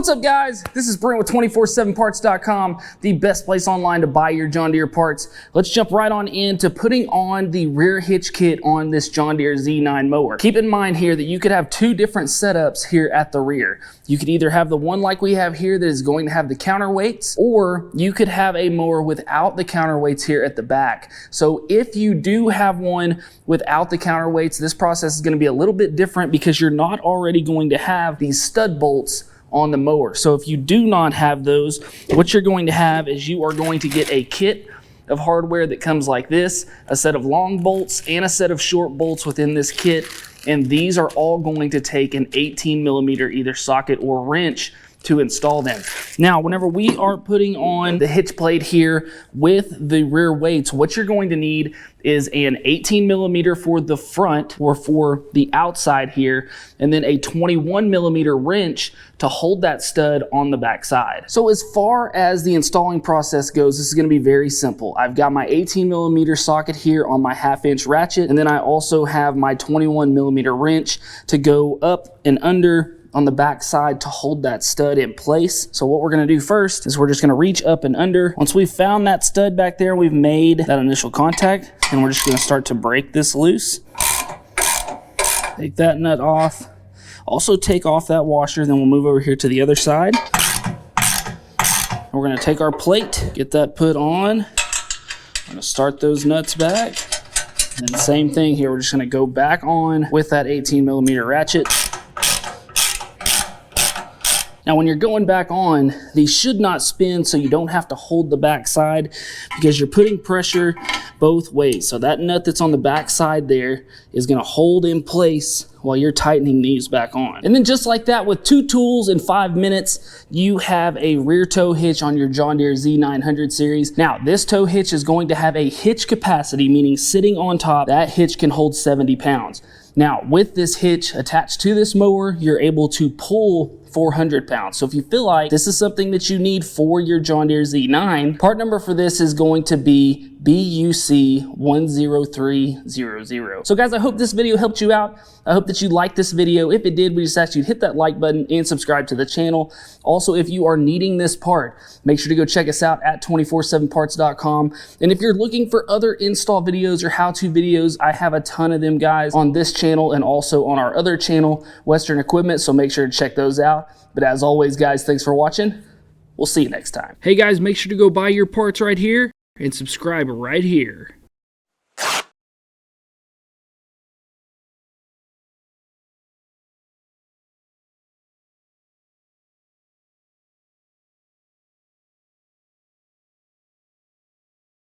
What's up, guys? This is Brent with 247parts.com, the best place online to buy your John Deere parts. Let's jump right on into putting on the rear hitch kit on this John Deere Z9 mower. Keep in mind here that you could have two different setups here at the rear. You could either have the one like we have here that is going to have the counterweights, or you could have a mower without the counterweights here at the back. So if you do have one without the counterweights, this process is going to be a little bit different because you're not already going to have these stud bolts on the mower. So if you do not have those, what you're going to have is you are going to get a kit of hardware that comes like this, a set of long bolts and a set of short bolts within this kit, and these are all going to take an 18mm either socket or wrench to install them. Now, whenever we are putting on the hitch plate here with the rear weights, what you're going to need is an 18mm for the front or for the outside here, and then a 21mm wrench to hold that stud on the back side. So as far as the installing process goes, this is going to be very simple. I've got my 18mm socket here on my 1/2-inch ratchet, and then I also have my 21mm wrench to go up and under on the back side to hold that stud in place. So what we're going to do first is we're just going to reach up and under. Once we've found that stud back there, we've made that initial contact, and we're just going to start to break this loose. Take that nut off. Also take off that washer, then we'll move over here to the other side. We're going to take our plate, get that put on. I'm going to start those nuts back. And then same thing here, we're just going to go back on with that 18mm ratchet. Now, when you're going back on, these should not spin, so you don't have to hold the back side because you're putting pressure both ways. So that nut that's on the back side there is going to hold in place while you're tightening these back on. And then just like that, with 2 tools in 5 minutes, you have a rear tow hitch on your John Deere Z900 series. Now, this tow hitch is going to have a hitch capacity, meaning sitting on top, that hitch can hold 70 pounds. Now, with this hitch attached to this mower, you're able to pull 400 pounds. So if you feel like this is something that you need for your John Deere Z9, part number for this is going to be BUC10300. So guys, I hope this video helped you out. I hope that you liked this video. If it did, we just ask you to hit that like button and subscribe to the channel. Also, if you are needing this part, make sure to go check us out at 247parts.com. And if you're looking for other install videos or how-to videos, I have a ton of them, guys, on this channel and also on our other channel, Western Equipment, so make sure to check those out. But as always, guys, thanks for watching. We'll see you next time. Hey guys, make sure to go buy your parts right here and subscribe right here.